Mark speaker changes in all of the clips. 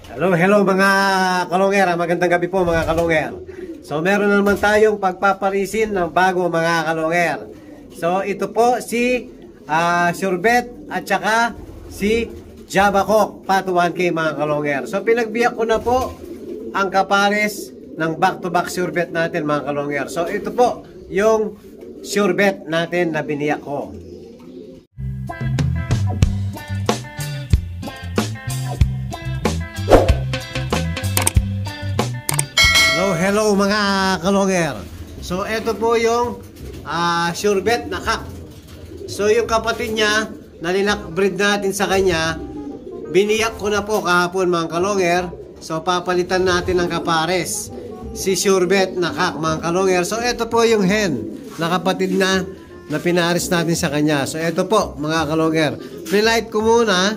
Speaker 1: Hello mga kalonger. Magandang gabi po mga kalonger. So meron na naman tayong pagpaparisin ng bago mga kalonger. So ito po si Surebet at saka si Java Coke Pat 1K mga kalonger. So pinagbiyak ko na po ang kapares ng back-to-back Surebet natin mga kalonger. So ito po yung Surebet natin na biniyak ko. Hello mga kalonger. So ito po yung Surebet na kak. So yung kapatid niya na linakbreed natin sa kanya, biniyak ko na po kahapon mga kalonger. So papalitan natin ng kapares si Surebet na kak mga kalonger. So ito po yung hen na kapatid na pinaris natin sa kanya. So ito po mga kalonger, pre-light ko muna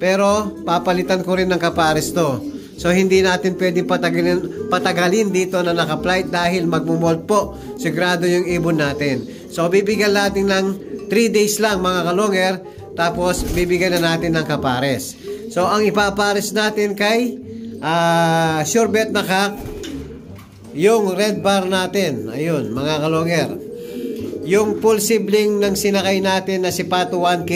Speaker 1: pero papalitan ko rin ng kapares to. So hindi natin pwedeng patagalin dito na naka-flight dahil magmumold po sigurado yung ibon natin. So bibigyan natin ng 3 days lang mga kalonger, tapos bibigyan na natin ng kapares. So ang ipapares natin kay Surebet na kak, yung red bar natin, ayun mga kalonger, yung full sibling ng sinakay natin na si Pat 1K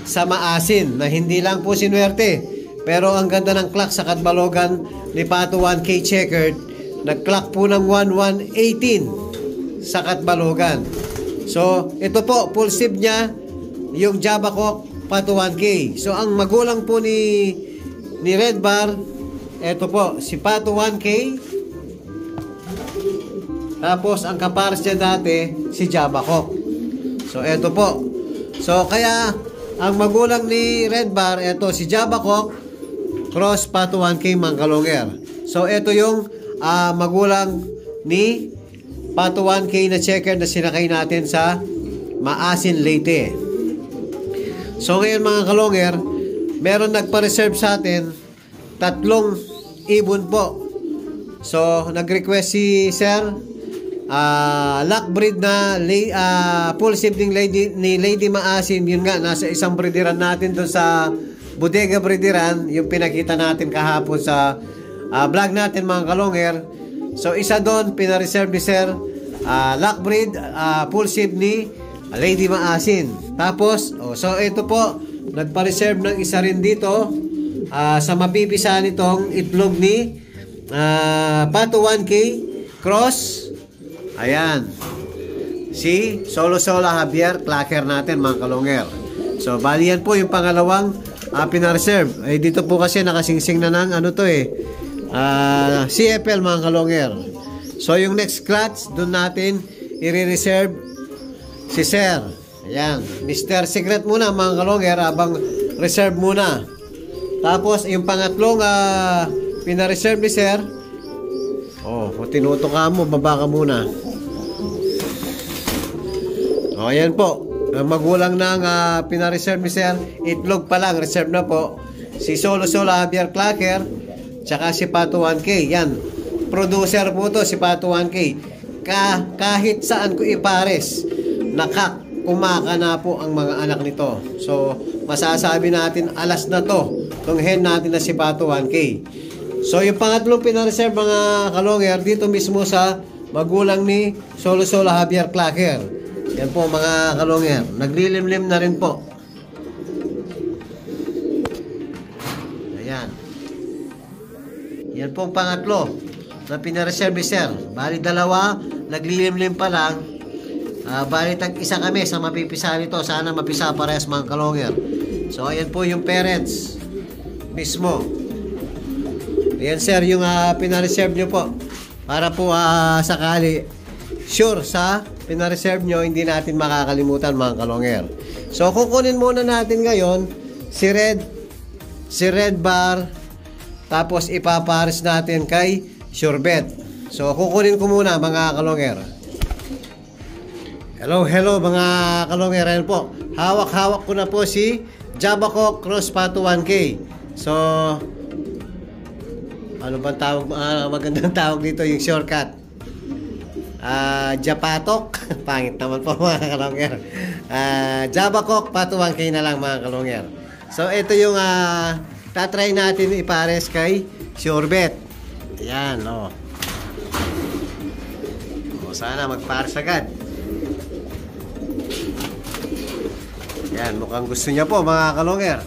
Speaker 1: sa maasin na hindi lang po sinuwerte. Pero ang ganda ng clock sa Katbalogan ni Pat 1K checkered. Nag-clock po ng 1118 sa Katbalogan. So, ito po, full sib niya, yung Java Coke Pat 1K. So, ang magulang po ni Red Bar, ito po, si Pat 1K. Tapos, ang kapares niya dati, si Java Coke. So, ito po. So, kaya, ang magulang ni Red Bar, ito, si Java Coke, cross Pat 1K mga kalonger. So ito yung magulang ni Pat 1K na checker na sinakay natin sa Maasin Leyte. So ngayon mga kalonger, meron nagpa-reserve sa atin 3 ibon po. So nag-request si Sir lockbreed na full sibling ni Lady Maasin. Yun nga, nasa isang breederan natin doon sa Bodega Breederan, yung pinakita natin kahapon sa vlog natin mga kalonger. So isa doon pina-reserve ni Sir lockbreed full sib ni Lady Maasin. Tapos so ito po, nagpa-reserve ng isa rin dito sa mapipisa nitong itlog ni Pat 1K cross, ayan, si Solo Javier Clacker natin mga kalonger. So bali yan po yung pangalawang pina-reserve. Eh, dito po kasi nakasingsing na ng ano to CFL mga kalonger. So yung next clutch, doon natin i-reserve si Sir. Ayan, Mr. Secret muna mga kalonger, habang reserve muna. Tapos yung pangatlong pina-reserve ni Sir, tinuto ka mo, baba ka muna. Ayan po, magulang ng pina-reserve ni Sir, itlog pa lang, reserve na po, si Solo Javier Clacker tsaka si Pat 1K. Yan, producer po to si Pat 1K. Kahit saan ko ipares, kumaka na po ang mga anak nito. So masasabi natin alas na to tong hen natin na si Pat 1K. So yung pangatlong pina-reserve mga kalonger, dito mismo sa magulang ni Solo Javier Clacker. Yan po mga kalonger, naglilimlim na rin po. Ayan. Yan po ang pangatlo na pina-reserve ni Sir. Bali dalawa, naglilimlim pa lang. Bali tag-isa kami sa mapipisa nito. Sana mapisa parehas mga kalonger. So ayan po yung parents mismo. Ayan Sir, yung pina-reserve nyo po. Para po sakali sure sa pina-reserve nyo, hindi natin makakalimutan mga kalonger. So kukunin muna natin ngayon si Red Bar, tapos ipapares natin kay Surebet. So kukunin ko muna mga kalonger. Hello mga kalonger. Ayan po, hawak ko na po si Java Coke cross Pat 1K. So ano bang tawag, magandang tawag dito, yung shortcut, Japatok. Pangit naman po mga kalonger. Java Coke Pat 1K na lang mga kalonger. So ito yung tatry natin ipares kay Surebet. Ayan, o. O, sana magpares agad. Ayan, mukhang gusto niya po mga kalonger.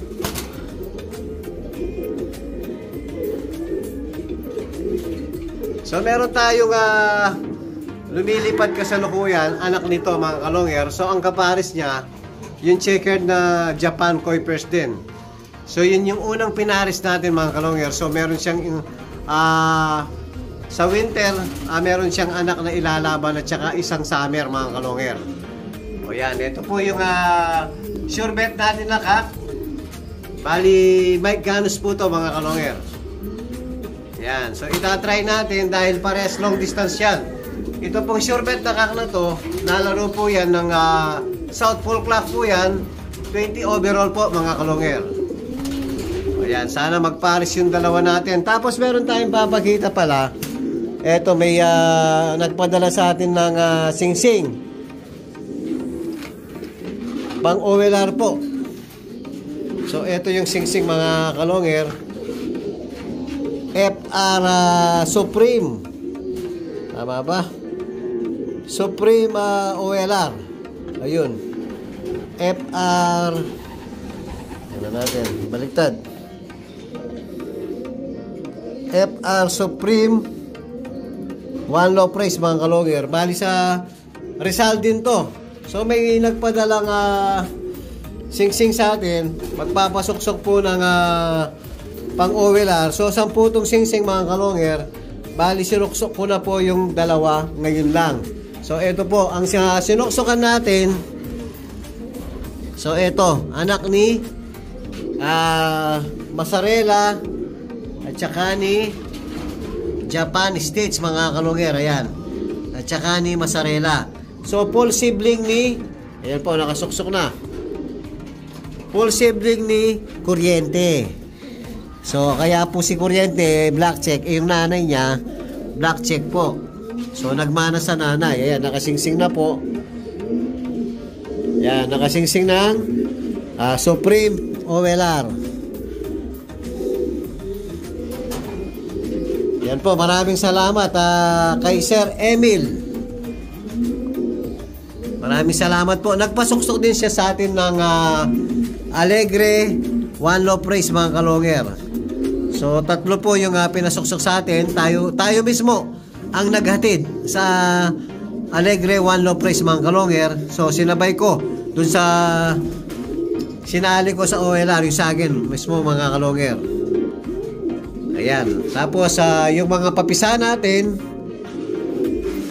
Speaker 1: So, meron tayong lumilipad kasalukuyan, anak nito mga kalonger. So, ang kapares niya, yung checkered na Japan Koi Purse din. So, yun yung unang pinaris natin mga kalonger. So, meron siyang sa winter, meron siyang anak na ilalaban at saka isang summer mga kalonger. O yan, ito po yung Surebet natin na kak. Bali, Mike Ganus po to mga kalonger. Yan, so itatry natin dahil pares long distance yan. Ito pong Surebet na kak na to, nalaro po yan ng South Full Clock po yan. 20 overall po mga kalonger. Ayan, sana magpares yung dalawa natin. Tapos meron tayong papakita pala. Eto, may nagpadala sa atin ng sing-sing. Pang OLR po. So, eto yung sing-sing mga kalonger. FR Supreme. Tama ba? Supreme OLR. Ayun. FR. Ano natin? Baliktad. FR Supreme One Low Price mga kalonger. Bali sa Rizal din to. So may nagpadalang sing-sing sa atin. Magpapasuksok po ng pang OLR. So 10 tong sing-sing mga kalonger. Bali sinuksok ko na po yung dalawa ngayon lang. So ito po ang sinuksokan natin. So ito, anak ni Masarela at saka ni Japan States mga kalonger. Ayan. At saka ni Masarela. So full sibling ni, ayan po, nakasuksok na. Full sibling ni Kuryente. So kaya po si Kuryente black check, yung nanay niya black check po. So nagmana sa nanay. Ayan, nakasingsing na po. Ayan, nakasingsing ng Supreme OLR. Yan po, maraming salamat kay Sir Emil. Maraming salamat po. Nagpasuksok din siya sa atin ng Alegre One Low Price mga kalonger. So 3 po yung pinasuksok sa atin. Tayo mismo ang naghatid sa Alegre One Low Price mga kalonger. So sinabay ko dun sa sinali ko sa OLR yung sa akin mismo mga kalonger. Ayan. Tapos yung mga papisa natin,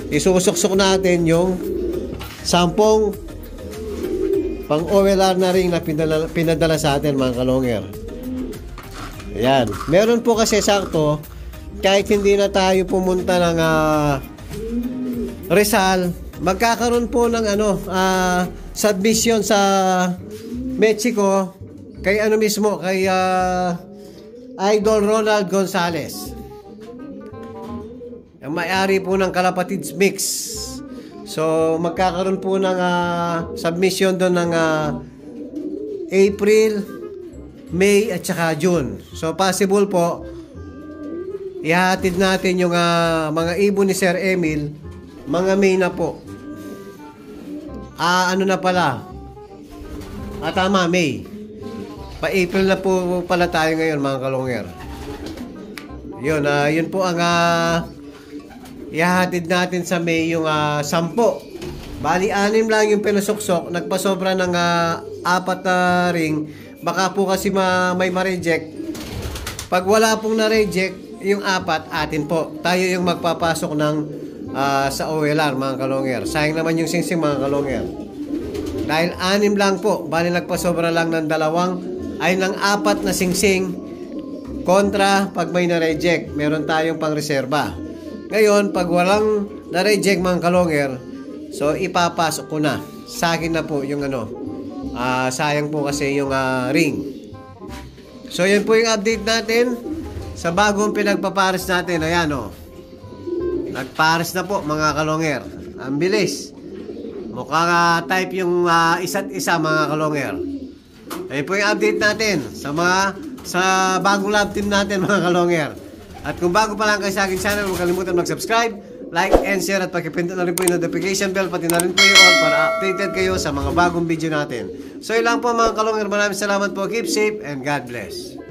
Speaker 1: isusuksok natin yung 10 pang OLR na ring na pinadala sa atin mga kalonger. Ayan. Meron po kasi sakto, kahit hindi na tayo pumunta ng Rizal, magkakaroon po ng submission sa Mexico kay mismo, kay Idol Ronald Gonzales, ang may-ari po ng Kalapatids Mix. So magkakaroon po ng submission doon ng April, May at saka June. So possible po ihatid natin yung mga ibon ni Sir Emil mga May na po. Ano na pala? Tama, May. Pa-April na po pala tayo ngayon mga kalonger. Yun, yun po ang ihahatid natin sa May yung 10. Bali, 6 lang yung pinasuksok. Nagpasobra ng 4 na ring. Baka po kasi may ma-reject. Pag wala pong na-reject, yung 4, atin po. Tayo yung magpapasok ng sa OLR mga kalonger. Sayang naman yung singsing mga kalonger. Dahil 6 lang po. Bali, nagpasobra lang ng 4 na singsing kontra pag may na-reject. Meron tayong pang-reserva. Ngayon, pag walang na-reject mga kalonger, so ipapasok ko na. Sa akin na po yung sayang po kasi yung ring. So yan po yung update natin sa bagong pinagpapares natin. Ayan nagpares na po mga kalonger. Ang bilis. Mukhang type yung isa't isa mga kalonger. Ayun po yung update natin sa mga sa bagong love team natin mga kalonger. At kung bago pa lang kayo sa akin channel, huwag kalimutan mag-subscribe, like and share at pakipindot na rin po yung notification bell, pati na rin po yung all para updated kayo sa mga bagong video natin. So yun lang po mga kalonger, maraming salamat po, keep safe and God bless.